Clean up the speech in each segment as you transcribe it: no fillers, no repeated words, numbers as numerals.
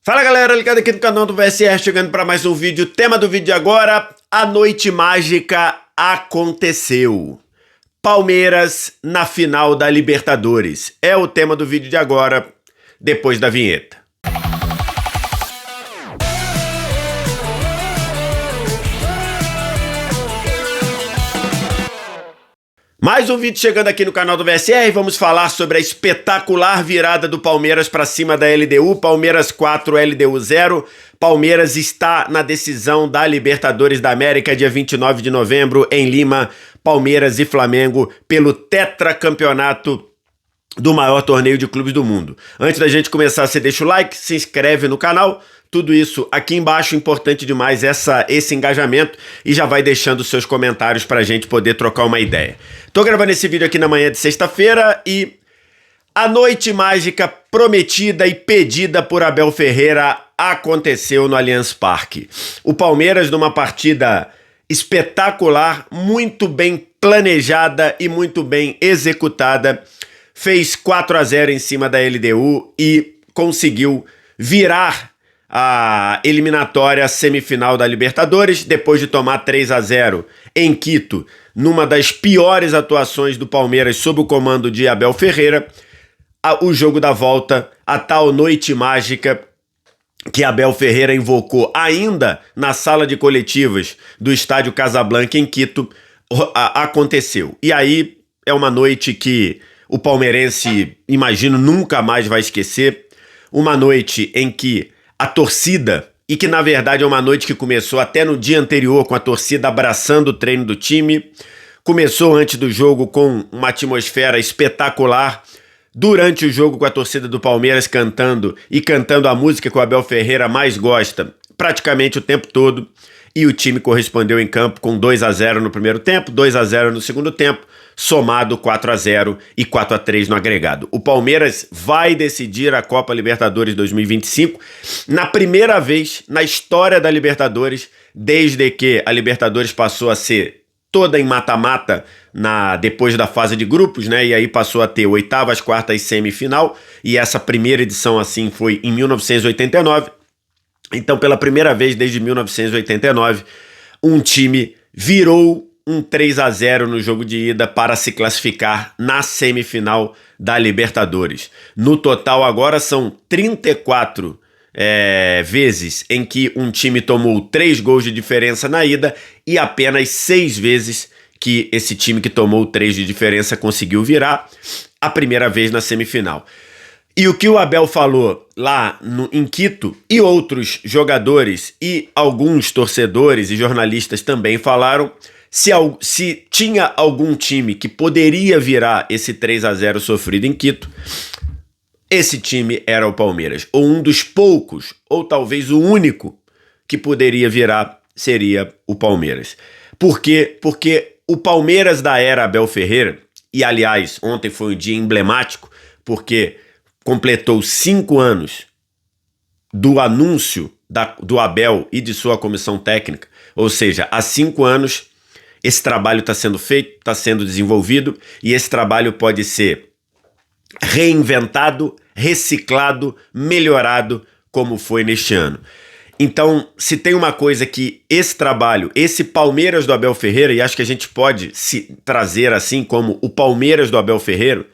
Fala galera, ligado aqui no canal do VSR, chegando para mais um vídeo. Tema do vídeo de agora: a noite mágica aconteceu. Palmeiras na final da Libertadores. É o tema do vídeo de agora, depois da vinheta. Mais um vídeo chegando aqui no canal do VSR, vamos falar sobre a espetacular virada do Palmeiras para cima da LDU, Palmeiras 4, LDU 0. Palmeiras está na decisão da Libertadores da América, dia 29 de novembro, em Lima, Palmeiras e Flamengo, pelo tetracampeonato do maior torneio de clubes do mundo. Antes da gente começar, você deixa o like, se inscreve no canal, tudo isso aqui embaixo, importante demais esse engajamento, e já vai deixando seus comentários pra gente poder trocar uma ideia. Tô gravando esse vídeo aqui na manhã de sexta-feira e a noite mágica prometida e pedida por Abel Ferreira aconteceu no Allianz Parque. O Palmeiras, numa partida espetacular, muito bem planejada e muito bem executada, fez 4-0 em cima da LDU e conseguiu virar a eliminatória semifinal da Libertadores, depois de tomar 3-0 em Quito, numa das piores atuações do Palmeiras sob o comando de Abel Ferreira. O jogo da volta, a tal noite mágica que Abel Ferreira invocou ainda na sala de coletivas do estádio Casablanca em Quito, aconteceu. E aí é uma noite que o palmeirense, imagino, nunca mais vai esquecer. Uma noite em que a torcida, e que na verdade é uma noite que começou até no dia anterior com a torcida abraçando o treino do time, começou antes do jogo com uma atmosfera espetacular, durante o jogo com a torcida do Palmeiras cantando a música que o Abel Ferreira mais gosta praticamente o tempo todo, e o time correspondeu em campo com 2-0 no primeiro tempo, 2-0 no segundo tempo, somado 4-0 e 4-3 no agregado. O Palmeiras vai decidir a Copa Libertadores 2025 na primeira vez na história da Libertadores, desde que a Libertadores passou a ser toda em mata-mata depois da fase de grupos, né? E aí passou a ter oitavas, quartas e semifinal, e essa primeira edição assim foi em 1989. Então, pela primeira vez desde 1989, um time virou um 3-0 no jogo de ida para se classificar na semifinal da Libertadores. No total, agora são 34 vezes em que um time tomou 3 gols de diferença na ida e apenas 6 vezes que esse time que tomou 3 de diferença conseguiu virar, a primeira vez na semifinal. E o que o Abel falou lá em Quito, e outros jogadores e alguns torcedores e jornalistas também falaram, se tinha algum time que poderia virar esse 3-0 sofrido em Quito, esse time era o Palmeiras. Ou um dos poucos, ou talvez o único, que poderia virar seria o Palmeiras. Por quê? Porque o Palmeiras da era Abel Ferreira, e aliás, ontem foi um dia emblemático, porque completou 5 anos do anúncio do Abel e de sua comissão técnica, ou seja, há 5 anos esse trabalho está sendo feito, está sendo desenvolvido, e esse trabalho pode ser reinventado, reciclado, melhorado, como foi neste ano. Então, se tem uma coisa que esse trabalho, esse Palmeiras do Abel Ferreira, e acho que a gente pode se trazer assim como o Palmeiras do Abel Ferreira,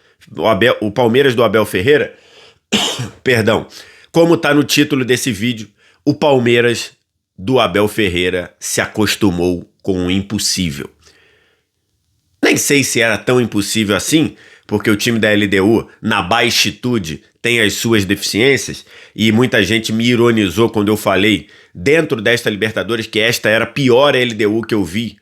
o Palmeiras do Abel Ferreira, perdão, como está no título desse vídeo, o Palmeiras do Abel Ferreira se acostumou com o impossível. Nem sei se era tão impossível assim, porque o time da LDU, na baixitude, tem as suas deficiências, e muita gente me ironizou quando eu falei, dentro desta Libertadores, que esta era a pior LDU que eu vi.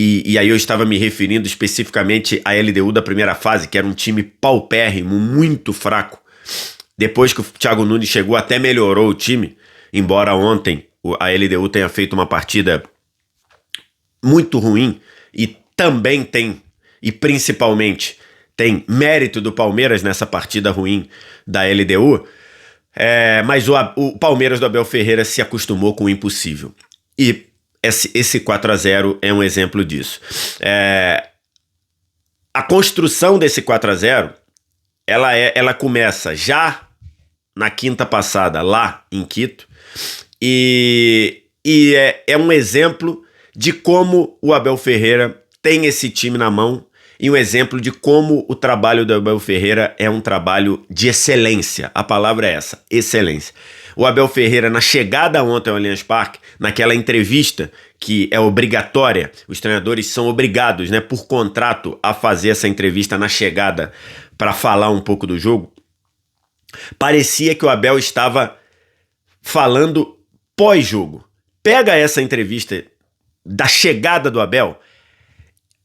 E aí eu estava me referindo especificamente à LDU da primeira fase, que era um time paupérrimo, muito fraco. Depois que o Thiago Nunes chegou, até melhorou o time, embora ontem a LDU tenha feito uma partida muito ruim, e também tem, e principalmente tem mérito do Palmeiras nessa partida ruim da LDU, mas o Palmeiras do Abel Ferreira se acostumou com o impossível. E esse 4-0 é um exemplo disso. A construção desse 4-0, ela começa já na quinta passada lá em Quito, e é um exemplo de como o Abel Ferreira tem esse time na mão e um exemplo de como o trabalho do Abel Ferreira é um trabalho de excelência. A palavra é essa, excelência. O Abel Ferreira, na chegada ontem ao Allianz Parque, naquela entrevista que é obrigatória, os treinadores são obrigados, né, por contrato, a fazer essa entrevista na chegada para falar um pouco do jogo, parecia que o Abel estava falando pós-jogo. Pega essa entrevista da chegada do Abel,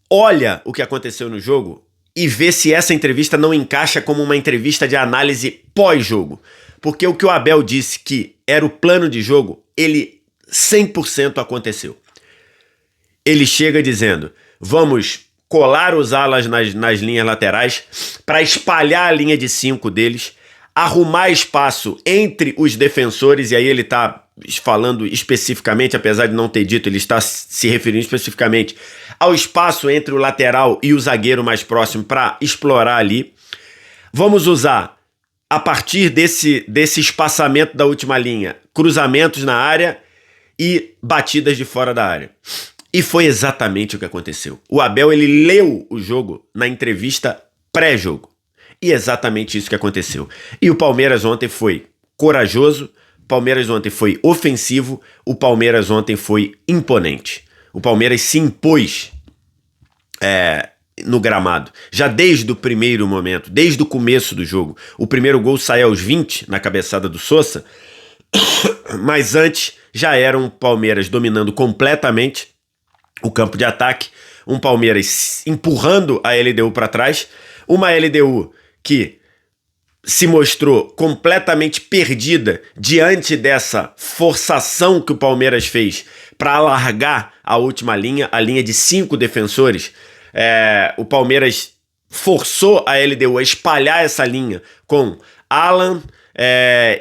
olha o que aconteceu no jogo e vê se essa entrevista não encaixa como uma entrevista de análise pós-jogo. Porque o que o Abel disse que era o plano de jogo, ele 100% aconteceu. Ele chega dizendo, vamos colar os alas nas linhas laterais para espalhar a linha de 5 deles, arrumar espaço entre os defensores, e aí ele está falando especificamente, apesar de não ter dito, ele está se referindo especificamente ao espaço entre o lateral e o zagueiro mais próximo para explorar ali. Vamos usar, a partir desse espaçamento da última linha, cruzamentos na área e batidas de fora da área. E foi exatamente o que aconteceu. O Abel, ele leu o jogo na entrevista pré-jogo. E exatamente isso que aconteceu. E o Palmeiras ontem foi corajoso, o Palmeiras ontem foi ofensivo, o Palmeiras ontem foi imponente. O Palmeiras se impôs no gramado, já desde o primeiro momento, desde o começo do jogo. O primeiro gol saiu aos 20 na cabeçada do Sousa, mas antes já era um Palmeiras dominando completamente o campo de ataque, um Palmeiras empurrando a LDU para trás, uma LDU que se mostrou completamente perdida diante dessa forçação que o Palmeiras fez para alargar a última linha, a linha de 5 defensores. O Palmeiras forçou a LDU a espalhar essa linha com Alan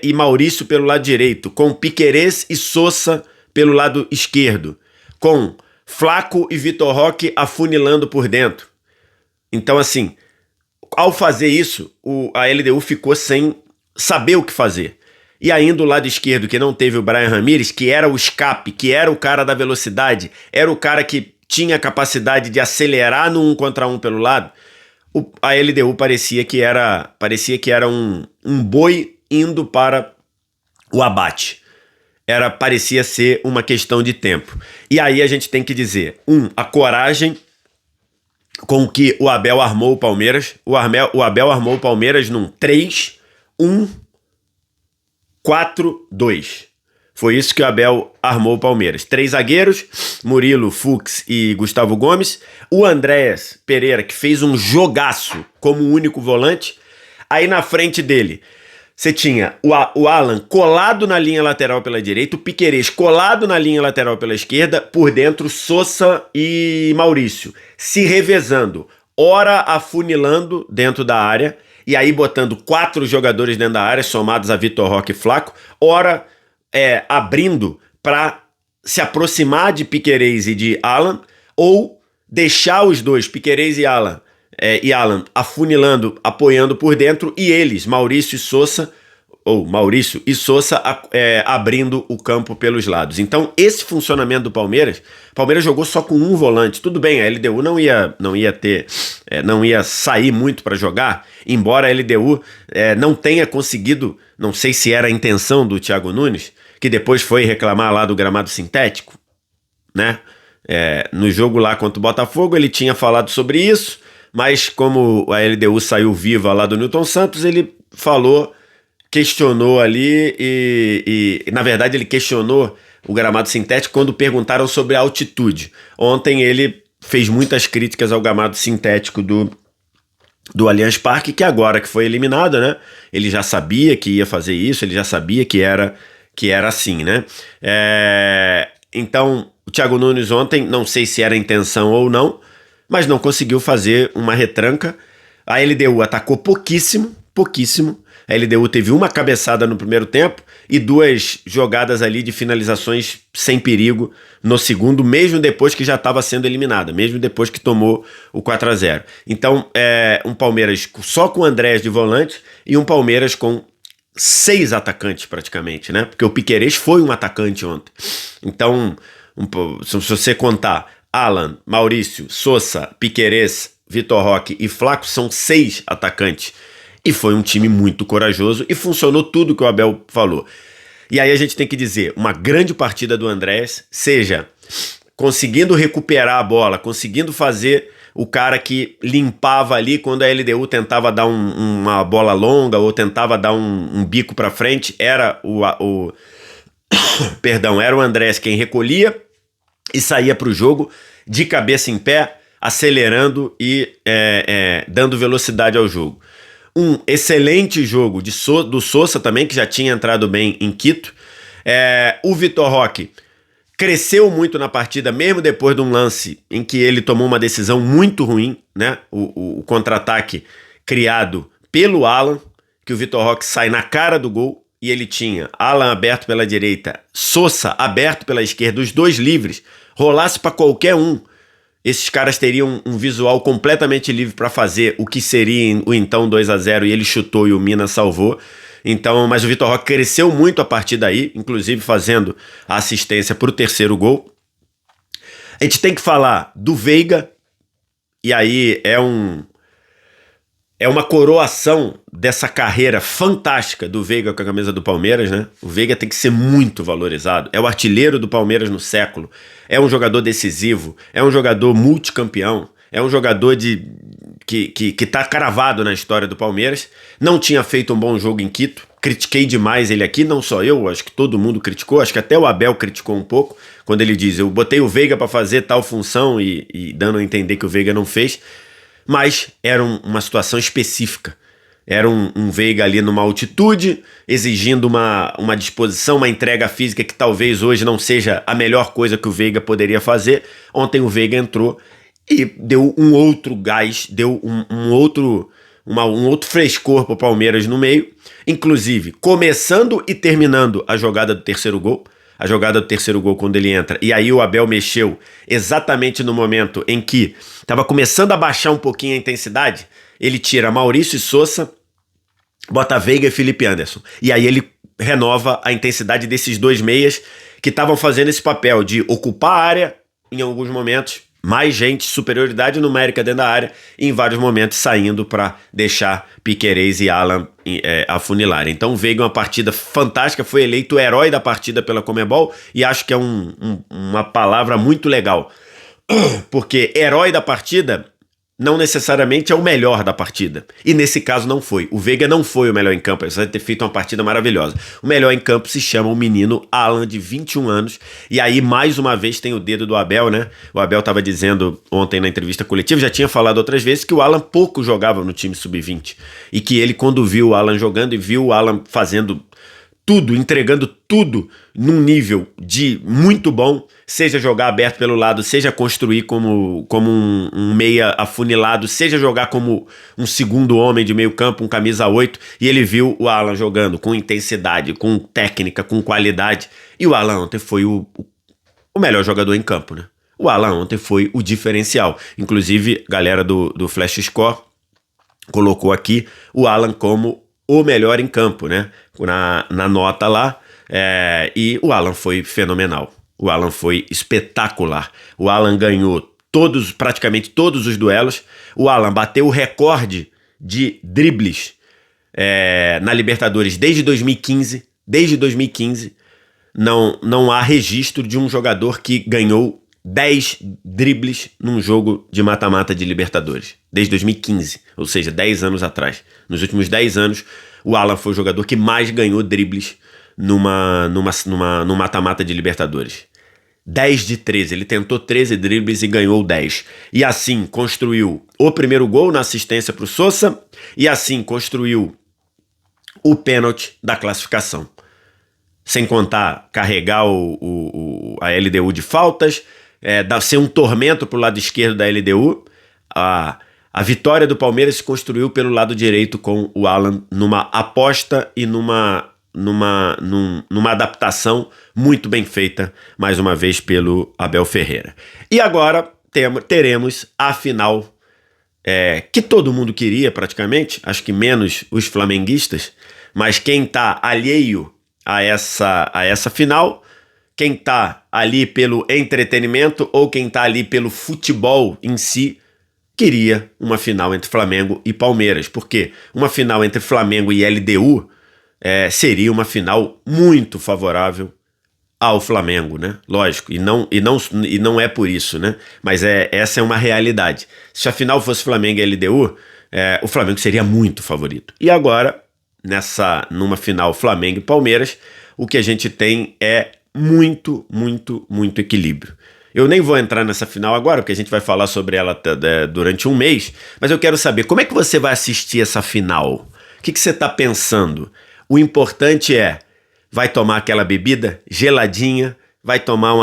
e Maurício pelo lado direito, com Piquerez e Sousa pelo lado esquerdo, com Flaco e Vitor Roque afunilando por dentro. Então, assim, ao fazer isso, a LDU ficou sem saber o que fazer. E ainda o lado esquerdo, que não teve o Brian Ramírez, que era o escape, que era o cara da velocidade, era o cara que tinha a capacidade de acelerar no 1 contra 1 pelo lado, a LDU parecia que era um boi indo para o abate. Parecia ser uma questão de tempo. E aí a gente tem que dizer, a coragem com que o Abel armou o Palmeiras. O Abel armou o Palmeiras num 3-1-4-2. Foi isso que o Abel armou o Palmeiras. 3 zagueiros, Murilo, Fux e Gustavo Gomes. O Andréas Pereira, que fez um jogaço como único volante. Aí na frente dele, você tinha o Alan colado na linha lateral pela direita, o Piquerez colado na linha lateral pela esquerda, por dentro Sousa e Maurício, se revezando, ora afunilando dentro da área, e aí botando 4 jogadores dentro da área, somados a Vitor Roque e Flaco, ora abrindo para se aproximar de Piquerez e de Alan, ou deixar os dois, Piquerez e Alan, afunilando, apoiando por dentro, e eles, Maurício e Sousa, abrindo o campo pelos lados. Então, esse funcionamento do Palmeiras jogou só com um volante. Tudo bem, a LDU não ia sair muito para jogar, embora a LDU não tenha conseguido, não sei se era a intenção do Thiago Nunes, que depois foi reclamar lá do gramado sintético, né? No jogo lá contra o Botafogo, ele tinha falado sobre isso, mas como a LDU saiu viva lá do Newton Santos, ele questionou ali e na verdade ele questionou o gramado sintético quando perguntaram sobre a altitude. Ontem ele fez muitas críticas ao gramado sintético do Allianz Parque, que agora que foi eliminado, né? Ele já sabia que ia fazer isso, ele já sabia que era assim, né? Então, o Thiago Nunes ontem, não sei se era intenção ou não, mas não conseguiu fazer uma retranca. A LDU atacou pouquíssimo. A LDU teve uma cabeçada no primeiro tempo e 2 jogadas ali de finalizações sem perigo no segundo, mesmo depois que já estava sendo eliminada, mesmo depois que tomou o 4-0. Então, um Palmeiras só com o Andréas de volante e um Palmeiras com 6 atacantes praticamente, né? Porque o Piquerez foi um atacante ontem. Então, se você contar Alan, Maurício, Sousa, Piquerez, Vitor Roque e Flaco, são 6 atacantes. E foi um time muito corajoso e funcionou tudo que o Abel falou. E aí a gente tem que dizer, uma grande partida do Andrés, seja conseguindo recuperar a bola, conseguindo fazer o cara que limpava ali quando a LDU tentava dar uma bola longa ou tentava dar um bico para frente, era era o Andrés quem recolhia e saía para o jogo de cabeça em pé, acelerando e dando velocidade ao jogo. Um excelente jogo do Sousa também, que já tinha entrado bem em Quito. O Vitor Roque cresceu muito na partida, mesmo depois de um lance em que ele tomou uma decisão muito ruim, né? O contra-ataque criado pelo Alan, que o Vitor Roque sai na cara do gol, e ele tinha Alan aberto pela direita, Sousa aberto pela esquerda, os dois livres, rolasse para qualquer um, esses caras teriam um visual completamente livre para fazer o que seria o então 2-0, e ele chutou e o Mina salvou. Então, mas o Vitor Roque cresceu muito a partir daí, inclusive fazendo a assistência para o terceiro gol. A gente tem que falar do Veiga, e aí é uma coroação dessa carreira fantástica do Veiga com a camisa do Palmeiras, né? O Veiga tem que ser muito valorizado. É o artilheiro do Palmeiras no século, é um jogador decisivo, é um jogador multicampeão, é um jogador que tá cravado na história do Palmeiras. Não tinha feito um bom jogo em Quito, critiquei demais ele aqui, não só eu, acho que todo mundo criticou, acho que até o Abel criticou um pouco, quando ele diz, eu botei o Veiga para fazer tal função e dando a entender que o Veiga não fez. Mas era uma situação específica. Era um Veiga ali numa altitude, exigindo uma disposição, uma entrega física que talvez hoje não seja a melhor coisa que o Veiga poderia fazer. Ontem o Veiga entrou e deu um outro gás, deu um outro frescor para o Palmeiras no meio, inclusive começando e terminando a jogada do terceiro gol. A jogada do terceiro gol quando ele entra. E aí o Abel mexeu exatamente no momento em que estava começando a baixar um pouquinho a intensidade. Ele tira Maurício e Sousa, bota Veiga e Felipe Anderson. E aí ele renova a intensidade desses dois meias que estavam fazendo esse papel de ocupar a área em alguns momentos, mais gente, superioridade numérica dentro da área, e em vários momentos saindo para deixar Piquerez e Alan afunilarem. Então o Veiga é uma partida fantástica, foi eleito o herói da partida pela Conmebol, e acho que é uma palavra muito legal, porque herói da partida não necessariamente é o melhor da partida. E nesse caso não foi. O Veiga não foi o melhor em campo, apesar de ter feito uma partida maravilhosa. O melhor em campo se chama o menino Alan, de 21 anos. E aí, mais uma vez, tem o dedo do Abel, né? O Abel estava dizendo ontem na entrevista coletiva, já tinha falado outras vezes, que o Alan pouco jogava no time sub-20. E que ele, quando viu o Alan jogando e viu o Alan fazendo tudo, entregando tudo num nível de muito bom, seja jogar aberto pelo lado, seja construir como um meia afunilado, seja jogar como um segundo homem de meio campo, um camisa 8, e ele viu o Alan jogando com intensidade, com técnica, com qualidade, e o Alan ontem foi o melhor jogador em campo, né? O Alan ontem foi o diferencial. Inclusive, a galera do Flash Score colocou aqui o Alan como o melhor em campo, né? Na nota lá, e o Alan foi fenomenal. O Alan foi espetacular. O Alan ganhou praticamente todos os duelos. O Alan bateu o recorde de dribles na Libertadores desde 2015. Desde 2015 não há registro de um jogador que ganhou 10 dribles num jogo de mata-mata de Libertadores, desde 2015, ou seja, 10 anos atrás. Nos últimos 10 anos, o Alan foi o jogador que mais ganhou dribles num mata-mata de Libertadores. 10 de 13, ele tentou 13 dribles e ganhou 10. E assim construiu o primeiro gol na assistência para o Sousa, e assim construiu o pênalti da classificação. Sem contar carregar a LDU de faltas, ser um tormento pro lado esquerdo da LDU. A vitória do Palmeiras se construiu pelo lado direito com o Alan numa aposta e numa adaptação muito bem feita, mais uma vez, pelo Abel Ferreira. E agora teremos a final que todo mundo queria praticamente, acho que menos os flamenguistas, Mas quem tá alheio a essa final, quem tá ali pelo entretenimento ou quem tá ali pelo futebol em si, queria uma final entre Flamengo e Palmeiras. Porque uma final entre Flamengo e LDU seria uma final muito favorável ao Flamengo, né? Lógico, e não é por isso, né? Mas essa é uma realidade. Se a final fosse Flamengo e LDU, o Flamengo seria muito favorito. E agora, numa final Flamengo e Palmeiras, o que a gente tem é muito, muito, muito equilíbrio. Eu nem vou entrar nessa final agora, porque a gente vai falar sobre ela durante um mês, mas eu quero saber, como é que você vai assistir essa final? O que você está pensando? O importante vai tomar aquela bebida geladinha, vai tomar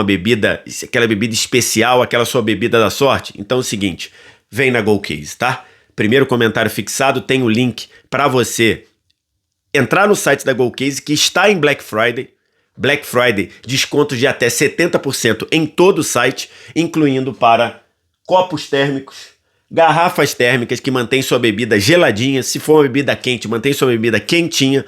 aquela bebida especial, aquela sua bebida da sorte? Então é o seguinte, vem na GoCase, tá? Primeiro comentário fixado, tem o link para você entrar no site da GoCase, que está em Black Friday. Black Friday, descontos de até 70% em todo o site, incluindo para copos térmicos, garrafas térmicas que mantêm sua bebida geladinha. Se for uma bebida quente, mantém sua bebida quentinha,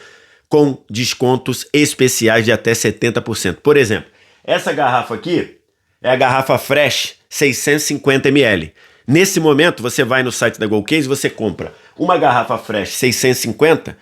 com descontos especiais de até 70%. Por exemplo, essa garrafa aqui é a garrafa Fresh 650 ml. Nesse momento, você vai no site da GoCase, você compra uma garrafa Fresh 650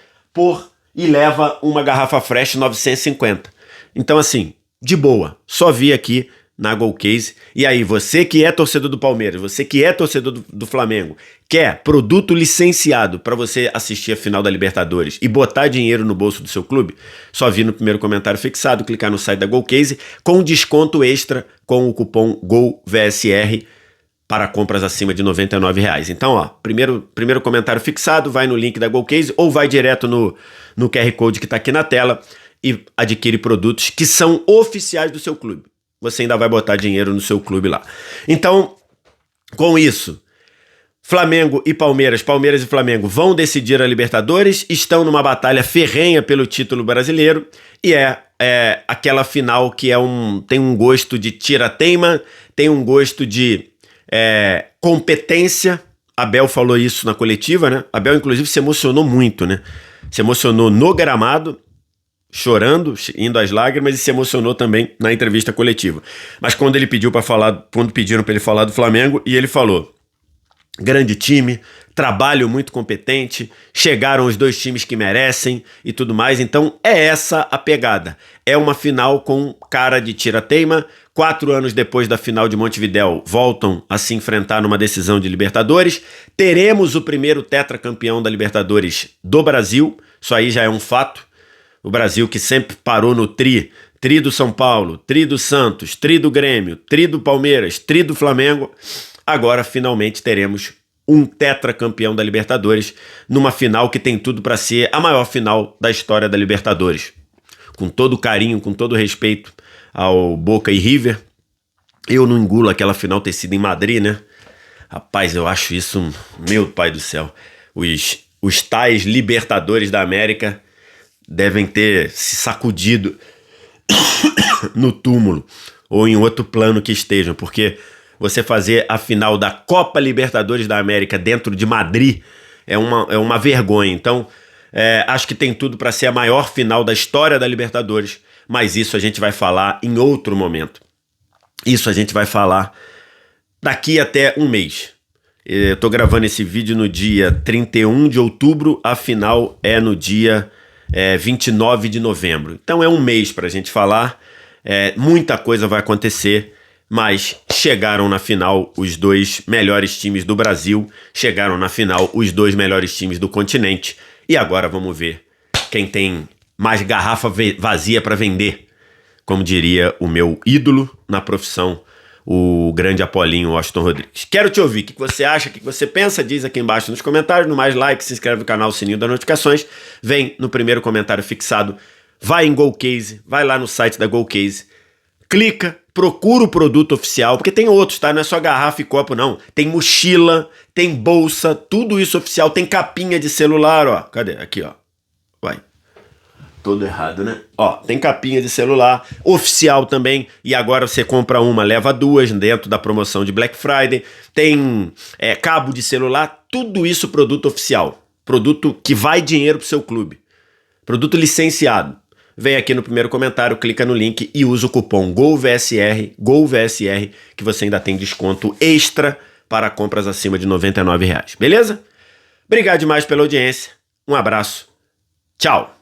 e leva uma garrafa Fresh 950. Então, assim, de boa, só vi aqui na GoCase. E aí, você que é torcedor do Palmeiras, você que é torcedor do Flamengo, quer produto licenciado para você assistir a final da Libertadores e botar dinheiro no bolso do seu clube? Só vi no primeiro comentário fixado, clicar no site da GoCase com desconto extra com o cupom GOVSR para compras acima de R$ 99. Então, ó, primeiro comentário fixado, vai no link da GoCase ou vai direto no QR Code que está aqui na tela e adquire produtos que são oficiais do seu clube. Você ainda vai botar dinheiro no seu clube lá. Então, com isso, Flamengo e Palmeiras e Flamengo vão decidir a Libertadores, estão numa batalha ferrenha pelo título brasileiro e é aquela final que tem um gosto de tira-teima, tem um gosto de competência. Abel falou isso na coletiva, né? Abel, inclusive, se emocionou muito, né? Se emocionou no gramado, chorando, indo às lágrimas, e se emocionou também na entrevista coletiva. Mas quando pediram para ele falar do Flamengo, e ele falou: grande time, trabalho muito competente, chegaram os dois times que merecem e tudo mais. Então é essa a pegada. É uma final com cara de tira-teima. 4 anos depois da final de Montevidéu, voltam a se enfrentar numa decisão de Libertadores. Teremos o primeiro tetracampeão da Libertadores do Brasil. Isso aí já é um fato. O Brasil, que sempre parou no tri do São Paulo, tri do Santos, tri do Grêmio, tri do Palmeiras, tri do Flamengo, agora finalmente teremos um tetracampeão da Libertadores numa final que tem tudo para ser a maior final da história da Libertadores. Com todo carinho, com todo respeito ao Boca e River, eu não engulo aquela final ter sido em Madrid, né? Rapaz, eu acho isso, meu pai do céu, os tais Libertadores da América devem ter se sacudido no túmulo ou em outro plano que estejam, porque você fazer a final da Copa Libertadores da América dentro de Madrid é uma vergonha. Então, acho que tem tudo para ser a maior final da história da Libertadores, mas isso a gente vai falar em outro momento. Isso a gente vai falar daqui até um mês. Eu tô gravando esse vídeo no dia 31 de outubro, a final é no dia 29 de novembro. Então é um mês para a gente falar, muita coisa vai acontecer, mas chegaram na final os dois melhores times do Brasil, chegaram na final os dois melhores times do continente, e agora vamos ver quem tem mais garrafa vazia para vender, como diria o meu ídolo na profissão, o grande Apolinho Washington Rodrigues. Quero te ouvir, o que você acha, o que você pensa, diz aqui embaixo nos comentários. No mais, like, se inscreve no canal, sininho das notificações, vem no primeiro comentário fixado, vai em GoCase, vai lá no site da GoCase, clica, procura o produto oficial, porque tem outros, tá? Não é só garrafa e copo, não. Tem mochila, tem bolsa, tudo isso oficial, tem capinha de celular, ó. Cadê? Aqui, ó. Vai. Todo errado, né? Ó, tem capinha de celular, oficial também, e agora você compra uma, leva duas dentro da promoção de Black Friday, tem cabo de celular, tudo isso produto oficial, produto que vai dinheiro pro seu clube, Produto licenciado. Vem aqui no primeiro comentário, clica no link e usa o cupom GOLVSR, que você ainda tem desconto extra para compras acima de R$ 99. Beleza? Obrigado demais pela audiência. Um abraço. Tchau.